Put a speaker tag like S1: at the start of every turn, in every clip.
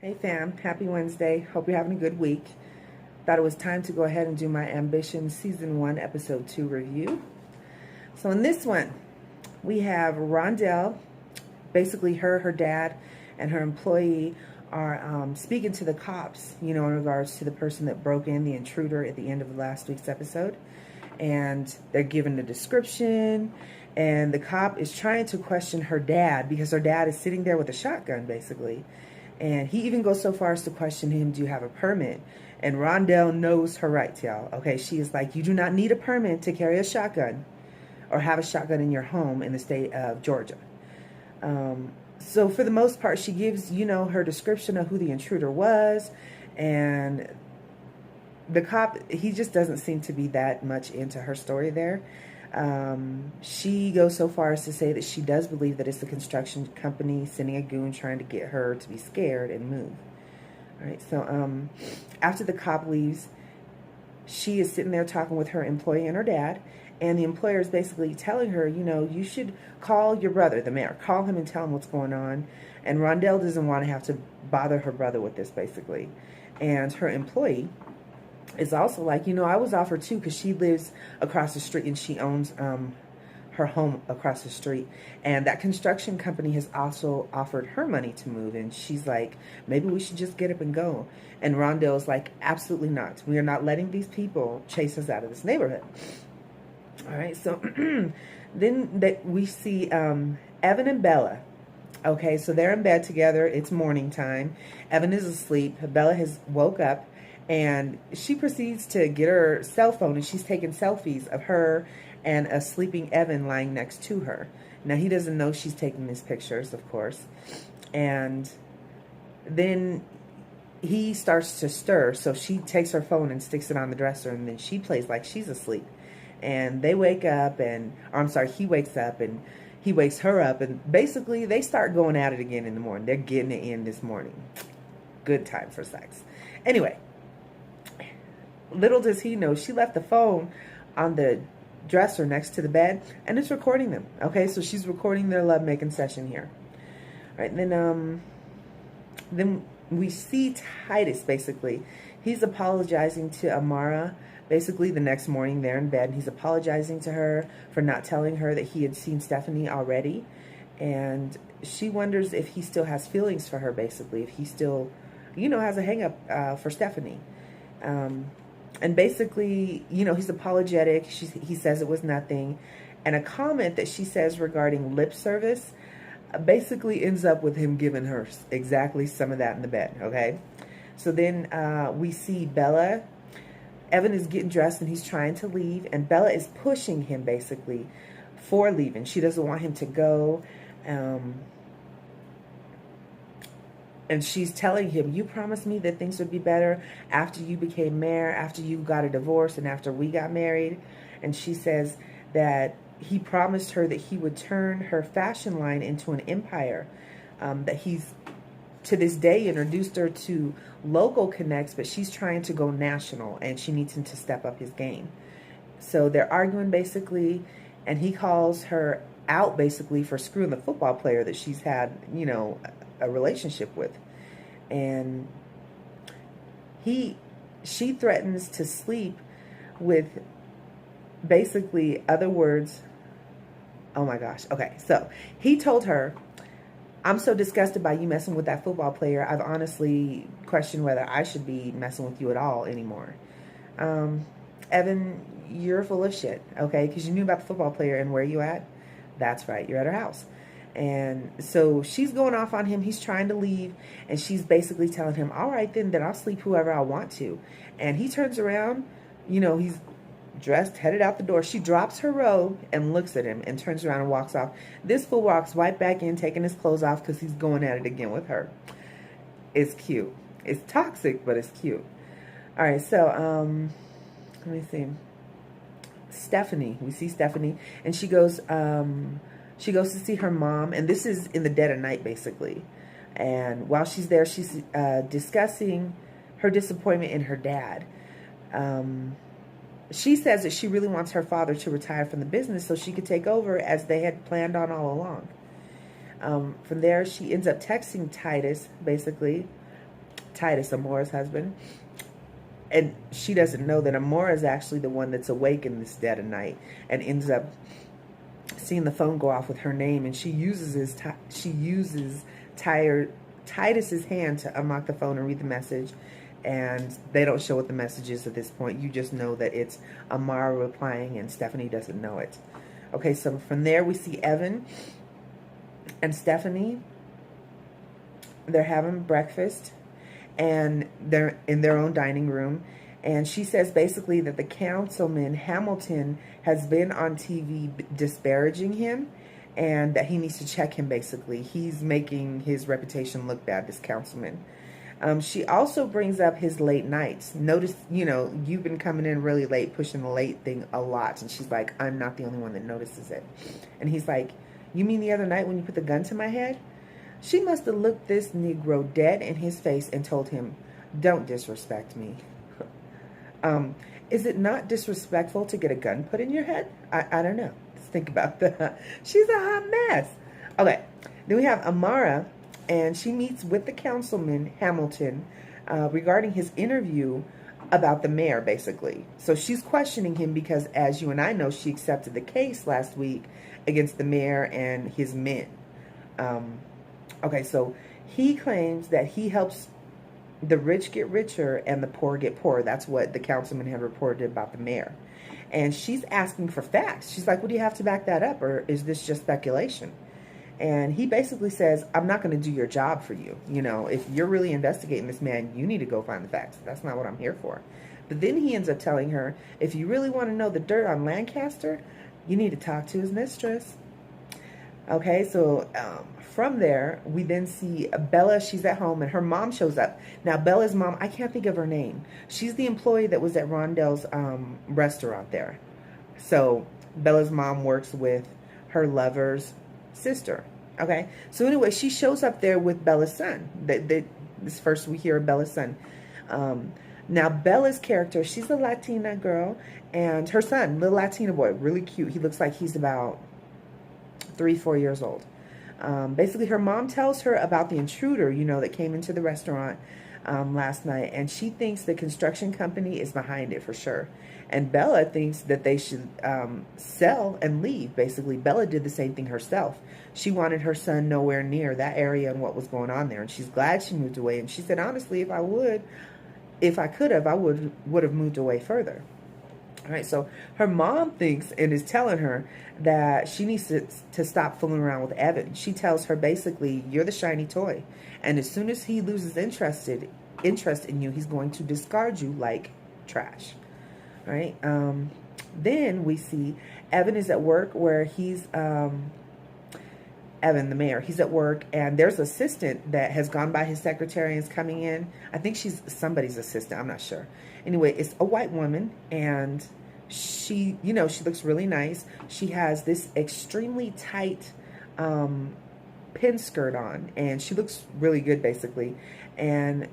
S1: Hey fam, happy Wednesday. Hope you're having a good week. Thought it was time to go ahead and do my Ambition Season 1, Episode 2 review. So in this one, we have Rondell, basically her dad, and her employee are speaking to the cops, in regards to the person that broke in, the intruder, at the end of last week's episode. And they're given the description, and the cop is trying to question her dad because her dad is sitting there with a shotgun, basically. And he even goes so far as to question him, do you have a permit? And Rondell knows her rights, y'all. Okay, she is like, you do not need a permit to carry a shotgun or have a shotgun in your home in the state of Georgia. So for the most part, she gives, her description of who the intruder was. And the cop, he just doesn't seem to be that much into her story there. She goes so far as to say that she does believe that it's the construction company sending a goon trying to get her to be scared and move. All right, so after the cop leaves, she is sitting there talking with her employee and her dad, and the employer is basically telling her, you should call your brother, the mayor. Call him and tell him what's going on. And Rondell doesn't want to have to bother her brother with this, basically. And her employee is also like, I was offered too, because she lives across the street and she owns her home across the street. And that construction company has also offered her money to move. And she's like, maybe we should just get up and go. And Rondell's like, absolutely not. We are not letting these people chase us out of this neighborhood. All right, so then we see Evan and Bella. Okay, so they're in bed together. It's morning time. Evan is asleep. Bella has woke up, and she proceeds to get her cell phone, and she's taking selfies of her and a sleeping Evan lying next to her. Now, he doesn't know she's taking these pictures, of course. And then he starts to stir, so she takes her phone and sticks it on the dresser, and then she plays like she's asleep. And they wake up, he wakes up, and he wakes her up, and basically they start going at it again in the morning. They're getting it in this morning. Good time for sex. Anyway, little does he know, she left the phone on the dresser next to the bed, and it's recording them. Okay, so she's recording their lovemaking session here. All right, then we see Titus, basically. He's apologizing to Amara, basically the next morning they're in bed, and he's apologizing to her for not telling her that he had seen Stephanie already. And she wonders if he still has feelings for her, basically, if he still, has a hang-up for Stephanie. And basically, he's apologetic. He says it was nothing. And a comment that she says regarding lip service basically ends up with him giving her exactly some of that in the bed, okay? So then we see Bella. Evan is getting dressed and he's trying to leave, and Bella is pushing him basically for leaving. She doesn't want him to go. And she's telling him, you promised me that things would be better after you became mayor, after you got a divorce, and after we got married. And she says that he promised her that he would turn her fashion line into an empire, that he's to this day introduced her to local connects, but she's trying to go national, and she needs him to step up his game. So they're arguing basically, and he calls her out basically for screwing the football player that she's had, a relationship with. And she threatens to sleep with basically other words. Oh my gosh. Okay. So he told her, I'm so disgusted by you messing with that football player. I've honestly questioned whether I should be messing with you at all anymore. Evan, you're full of shit, okay? Because you knew about the football player, and where you at? That's right, you're at her house. And so she's going off on him. He's trying to leave, and she's basically telling him, all right, then I'll sleep whoever I want to. And he turns around, he's dressed, headed out the door. She drops her robe and looks at him and turns around and walks off. This fool walks right back in, taking his clothes off because he's going at it again with her. It's cute. It's toxic, but it's cute. All right, so let me see. Stephanie. We see Stephanie, and she goes to see her mom, and this is in the dead of night, basically. And while she's there, she's discussing her disappointment in her dad. She says that she really wants her father to retire from the business so she could take over, as they had planned on all along. From there, she ends up texting Titus, basically, Titus, Amora's husband. And she doesn't know that Amora is actually the one that's awake in this dead of night and ends up seeing the phone go off with her name, and she uses Titus's hand to unlock the phone and read the message. And they don't show what the message is at this point. You just know that it's Amara replying, and Stephanie doesn't know it. Okay, so from there we see Evan and Stephanie. They're having breakfast, and they're in their own dining room. And she says basically that the councilman, Hamilton, has been on TV disparaging him, and that he needs to check him, basically. He's making his reputation look bad, this councilman. She also brings up his late nights. Notice, you've been coming in really late, pushing the late thing a lot. And she's like, I'm not the only one that notices it. And he's like, you mean the other night when you put the gun to my head? She must have looked this Negro dead in his face and told him, don't disrespect me. Is it not disrespectful to get a gun put in your head? I don't know. Let's think about that. She's a hot mess. Okay. Then we have Amara, and she meets with the councilman, Hamilton, regarding his interview about the mayor, basically. So she's questioning him because, as you and I know, she accepted the case last week against the mayor and his men. Okay, so he claims that he helps the rich get richer and the poor get poorer. That's what the councilman had reported about the mayor. And she's asking for facts. She's like, well, do you have to back that up, or is this just speculation? And he basically says, I'm not going to do your job for you. If you're really investigating this man, you need to go find the facts. That's not what I'm here for. But then he ends up telling her, if you really want to know the dirt on Lancaster, you need to talk to his mistress. Okay, so from there, we then see Bella. She's at home, and her mom shows up. Now, Bella's mom, I can't think of her name. She's the employee that was at Rondell's restaurant there. So Bella's mom works with her lover's sister. Okay, so anyway, she shows up there with Bella's son. This first we hear of Bella's son. Now, Bella's character, she's a Latina girl, and her son, little Latino boy, really cute. He looks like he's about 3-4 years old. Basically, her mom tells her about the intruder, that came into the restaurant last night, and she thinks the construction company is behind it for sure. And Bella thinks that they should sell and leave. Basically, Bella did the same thing herself. She wanted her son nowhere near that area and what was going on there, and she's glad she moved away. And she said, honestly, if I could have, I would have moved away further. All right, so her mom thinks and is telling her that she needs to stop fooling around with Evan. She tells her basically, you're the shiny toy, and as soon as he loses interest in you, he's going to discard you like trash. All right. Then we see Evan is at work where he's Evan, the mayor. He's at work, and there's an assistant that has gone by his secretary and is coming in. I think she's somebody's assistant. I'm not sure. Anyway, it's a white woman, and she looks really nice. She has this extremely tight pin skirt on, and she looks really good, basically. And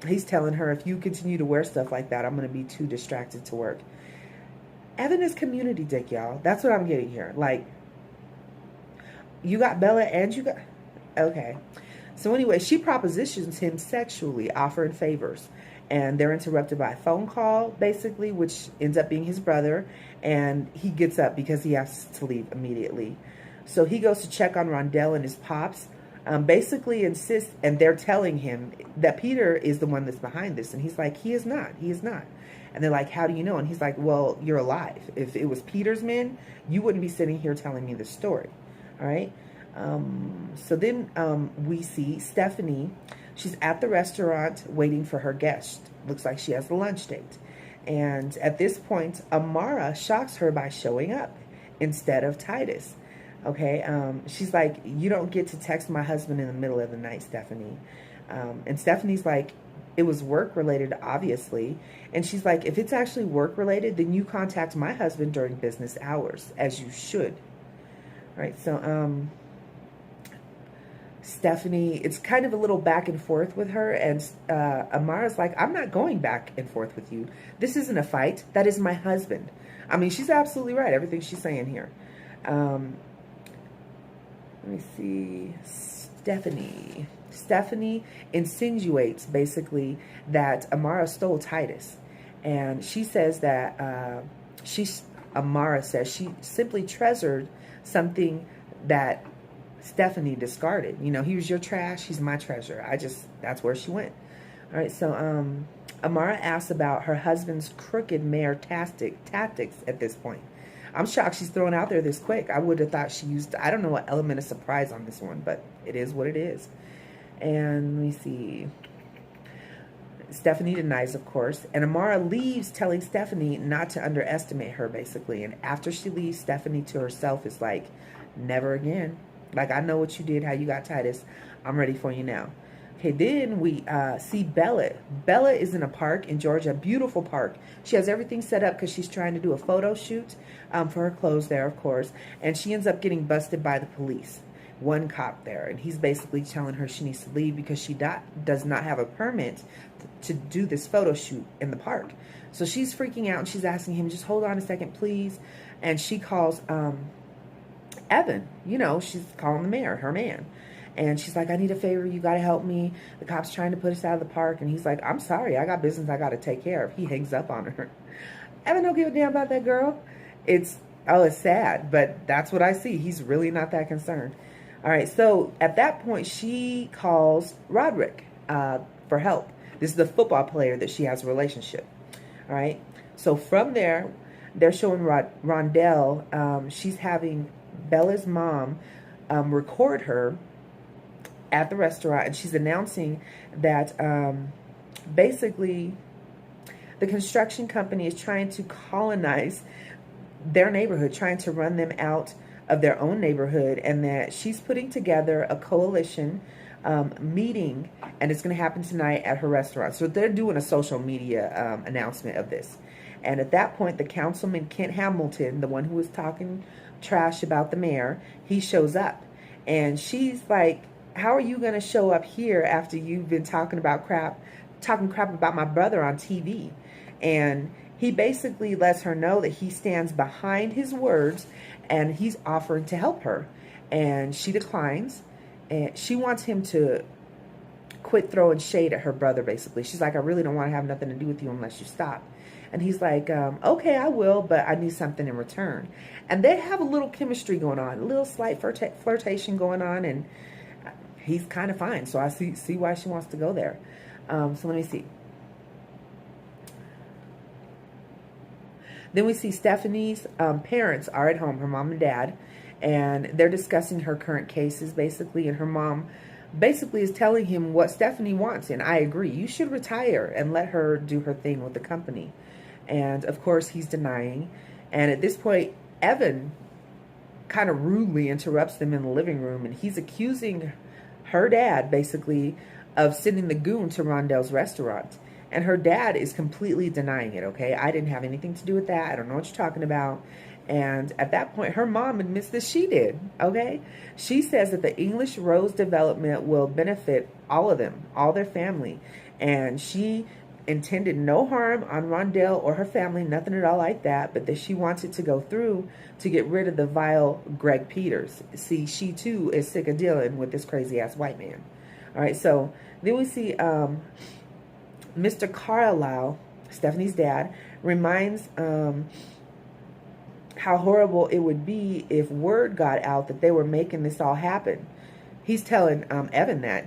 S1: he's telling her, if you continue to wear stuff like that, I'm going to be too distracted to work. Evan is community dick, y'all. That's what I'm getting here. Like, you got Bella and you got... Okay. So anyway, she propositions him sexually, offering favors. And they're interrupted by a phone call, basically, which ends up being his brother. And he gets up because he has to leave immediately. So he goes to check on Rondell and his pops. Basically insists, and they're telling him that Peter is the one that's behind this. And he's like, he is not. He is not. And they're like, how do you know? And he's like, well, you're alive. If it was Peter's men, you wouldn't be sitting here telling me this story. All right. So then we see Stephanie. She's at the restaurant waiting for her guest. Looks like she has a lunch date. And at this point, Amara shocks her by showing up instead of Titus. Okay. She's like, you don't get to text my husband in the middle of the night, Stephanie. And Stephanie's like, it was work related, obviously. And she's like, if it's actually work related, then you contact my husband during business hours, as you should. All right. So, Stephanie, it's kind of a little back and forth with her, and Amara's like, I'm not going back and forth with you. This isn't a fight. That is my husband. I mean, she's absolutely right, everything she's saying here. Let me see. Stephanie insinuates basically that Amara stole Titus, and she says that Amara says she simply treasured something that Stephanie discarded. You know, he was your trash, he's my treasure. That's where she went. All right, so Amara asks about her husband's crooked mayor tactics at this point. I'm shocked she's thrown out there this quick. I would have thought she used, I don't know what element of surprise on this one, but it is what it is. And let me see. Stephanie denies, of course. And Amara leaves telling Stephanie not to underestimate her, basically. And after she leaves, Stephanie to herself is like, never again. Like, I know what you did, how you got Titus. I'm ready for you now. Okay, then we see Bella. Bella is in a park in Georgia, a beautiful park. She has everything set up because she's trying to do a photo shoot for her clothes there, of course. And she ends up getting busted by the police. One cop there. And he's basically telling her she needs to leave because she does not have a permit to do this photo shoot in the park. So she's freaking out and she's asking him, just hold on a second, please. And she calls Evan. You know, she's calling the mayor, her man. And she's like, I need a favor. You got to help me. The cop's trying to put us out of the park. And he's like, I'm sorry. I got business I got to take care of. He hangs up on her. Evan don't give a damn about that girl. It's sad. But that's what I see. He's really not that concerned. All right. So at that point, she calls Roderick for help. This is the football player that she has a relationship. All right. So from there, they're showing Rondell. She's having Bella's mom record her at the restaurant, and she's announcing that basically the construction company is trying to colonize their neighborhood, trying to run them out of their own neighborhood, and that she's putting together a coalition meeting, and it's going to happen tonight at her restaurant. So they're doing a social media announcement of this. And at that point, the councilman, Kent Hamilton, the one who was talking trash about the mayor, he shows up. And she's like, how are you going to show up here after you've been talking crap about my brother on TV? And he basically lets her know that he stands behind his words and he's offering to help her. And she declines. And she wants him to quit throwing shade at her brother, basically. She's like, I really don't want to have nothing to do with you unless you stop. And he's like, okay, I will, but I need something in return. And they have a little chemistry going on, a little slight flirtation going on, and he's kind of fine. So I see why she wants to go there. So let me see. Then we see Stephanie's parents are at home, her mom and dad, and they're discussing her current cases, basically. And her mom basically is telling him what Stephanie wants. And I agree. You should retire and let her do her thing with the company. And, of course, he's denying. And at this point, Evan kind of rudely interrupts them in the living room. And he's accusing her dad, basically, of sending the goon to Rondell's restaurant. And her dad is completely denying it, okay? I didn't have anything to do with that. I don't know what you're talking about. And at that point, her mom admits that she did, okay? She says that the English Rose development will benefit all of them, all their family. And she intended no harm on Rondell or her family, nothing at all like that, but that she wants it to go through to get rid of the vile Greg Peters. See, she too is sick of dealing with this crazy-ass white man. All right, so then we see Mr. Carlisle, Stephanie's dad, reminds how horrible it would be if word got out that they were making this all happen. He's telling Evan that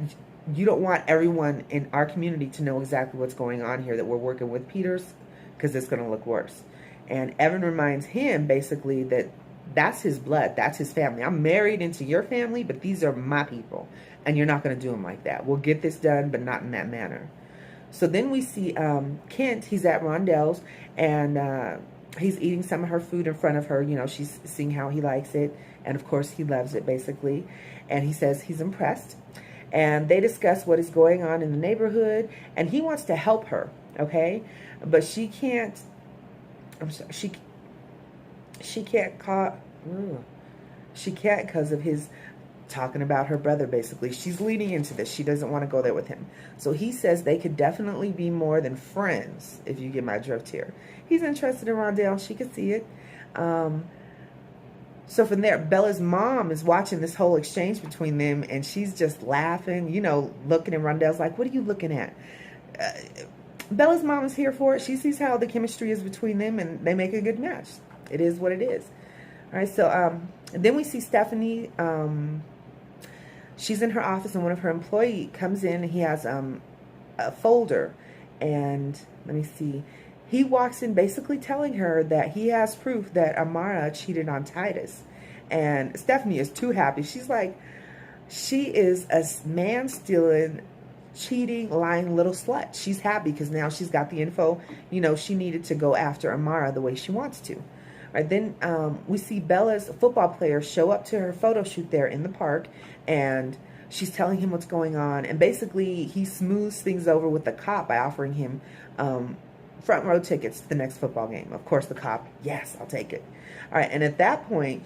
S1: you don't want everyone in our community to know exactly what's going on here, that we're working with Peters, because it's going to look worse. And Evan reminds him basically that that's his blood, that's his family. I'm married into your family, but these are my people, and you're not going to do them like that. We'll get this done, but not in that manner. So then we see Kent. He's at Rondell's, and he's eating some of her food in front of her. You know, she's seeing how he likes it, and of course he loves it, basically. And he says he's impressed. And they discuss what is going on in the neighborhood, and he wants to help her, okay? But she can't. I'm sorry, she can't she can't because of his talking about her brother, basically. She's leading into this. She doesn't want to go there with him. So he says they could definitely be more than friends, if you get my drift here. He's interested in Rondell. She could see it. So from there, Bella's mom is watching this whole exchange between them, and she's just laughing, you know, looking at Rondell's like, what are you looking at? Uh, Bella's mom is here for it. She sees how the chemistry is between them, and they make a good match. It is what it is. All right, so then we see Stephanie. She's in her office, and one of her employee comes in, and he has a folder. And let me see. He walks in basically telling her that he has proof that Amara cheated on Titus. And Stephanie is too happy. She's like, she is a man-stealing, cheating, lying little slut. She's happy because now she's got the info, you know, she needed to go after Amara the way she wants to. Right, then we see Bella's football player show up to her photo shoot there in the park, and she's telling him what's going on. And basically, he smooths things over with the cop by offering him front row tickets to the next football game. Of course, the cop, yes, I'll take it. All right, and at that point,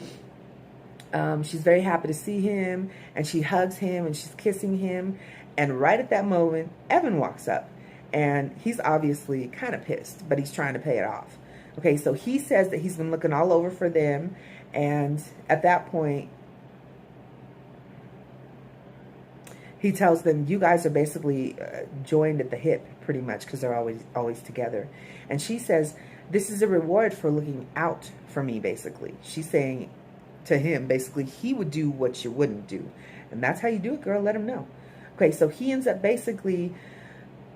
S1: she's very happy to see him, and she hugs him, and she's kissing him. And right at that moment, Evan walks up, and he's obviously kind of pissed, but he's trying to pay it off. Okay, so he says that he's been looking all over for them, and at that point, he tells them, you guys are basically joined at the hip, pretty much, because they're always together. And she says, this is a reward for looking out for me, basically. She's saying to him, basically, he would do what you wouldn't do. And that's how you do it, girl. Let him know. Okay, so he ends up basically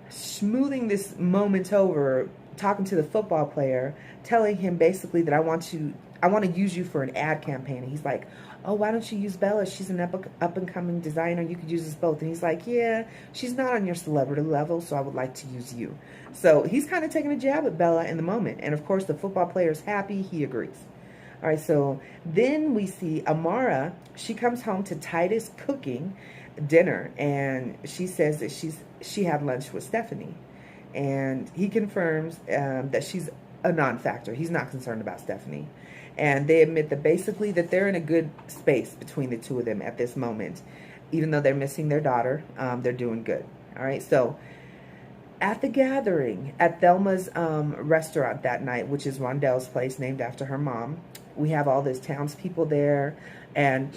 S1: smoothing this moment over, talking to the football player, telling him basically that I want to use you for an ad campaign. And he's like, oh, why don't you use Bella? She's an up-and-coming designer. You could use us both. And he's like, yeah, she's not on your celebrity level, so I would like to use you. So he's kind of taking a jab at Bella in the moment. And, of course, the football player's happy. He agrees. All right, so then we see Amara. She comes home to Titus cooking dinner, and she says that she had lunch with Stephanie. And he confirms that she's a non-factor. He's not concerned about Stephanie. And they admit that basically that they're in a good space between the two of them at this moment. Even though they're missing their daughter, they're doing good. All right, so at the gathering at Thelma's restaurant that night, which is Rondell's place named after her mom, we have all these townspeople there, and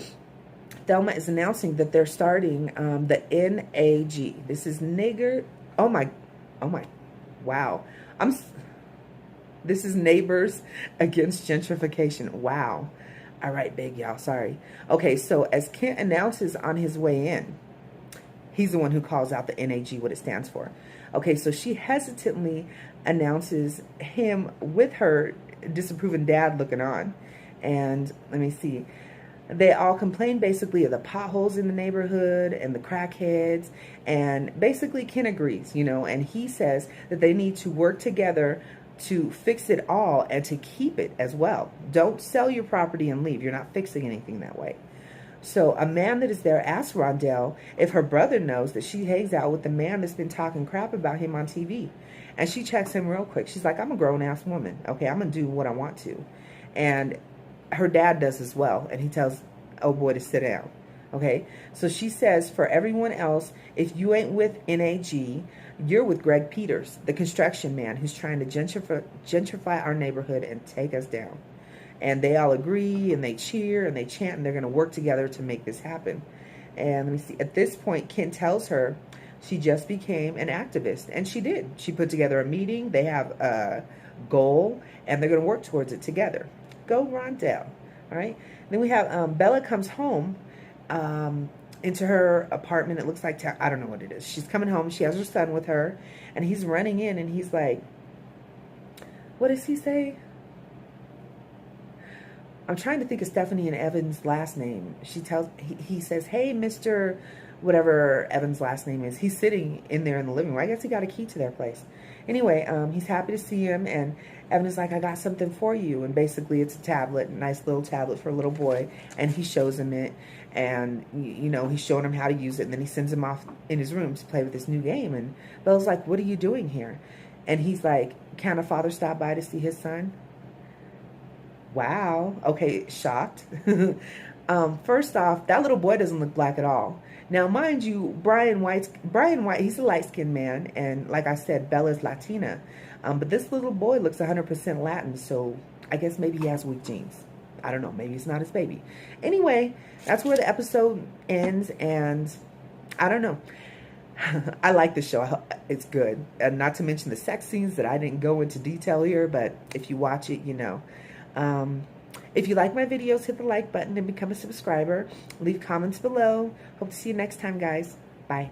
S1: Thelma is announcing that they're starting the NAG. This is nigger. Oh my, wow. This is Neighbors Against Gentrification. Wow. All right, big y'all, sorry. Okay, so as Kent announces on his way in, he's the one who calls out the NAG, what it stands for. Okay, so she hesitantly announces him with her disapproving dad looking on. And let me see. They all complain basically of the potholes in the neighborhood and the crackheads. And basically Ken agrees, you know, and he says that they need to work together to fix it all and to keep it as well. Don't sell your property and leave. You're not fixing anything that way. So a man that is there asks Rondell if her brother knows that she hangs out with the man that's been talking crap about him on TV. And she checks him real quick. She's like, I'm a grown-ass woman. Okay, I'm going to do what I want to. And her dad does as well. And he tells old boy to sit down. Okay, so she says, for everyone else, if you ain't with NAG, you're with Greg Peters, the construction man who's trying to gentrify our neighborhood and take us down. And they all agree, and they cheer, and they chant, and they're going to work together to make this happen. And let me see. At this point, Ken tells her she just became an activist, and she did. She put together a meeting. They have a goal, and they're going to work towards it together. Go Rondell. All right. Then we have Bella comes home into her apartment. It looks like, I don't know what it is. She's coming home. She has her son with her, and he's running in, and he's like, what does he say? I'm trying to think of Stephanie and Evan's last name. He says, hey, Mr. whatever Evan's last name is. He's sitting in there in the living room. I guess he got a key to their place. Anyway, he's happy to see him, and Evan is like, I got something for you. And basically it's a tablet, a nice little tablet for a little boy, and he shows him it, and, you know, he's showing him how to use it, and then he sends him off in his room to play with this new game. And Bella's like, what are you doing here? And he's like, can a father stop by to see his son? Wow. Okay, shocked. First off, that little boy doesn't look black at all. Now, mind you, Brian White, he's a light-skinned man, and like I said, Bella's Latina. But this little boy looks 100% Latin, so I guess maybe he has weak genes. I don't know. Maybe it's not his baby. Anyway, that's where the episode ends, and I don't know. I like the show. It's good. And not to mention the sex scenes that I didn't go into detail here, but if you watch it, you know. If you like my videos, hit the like button and become a subscriber. Leave comments below. Hope to see you next time, guys. Bye.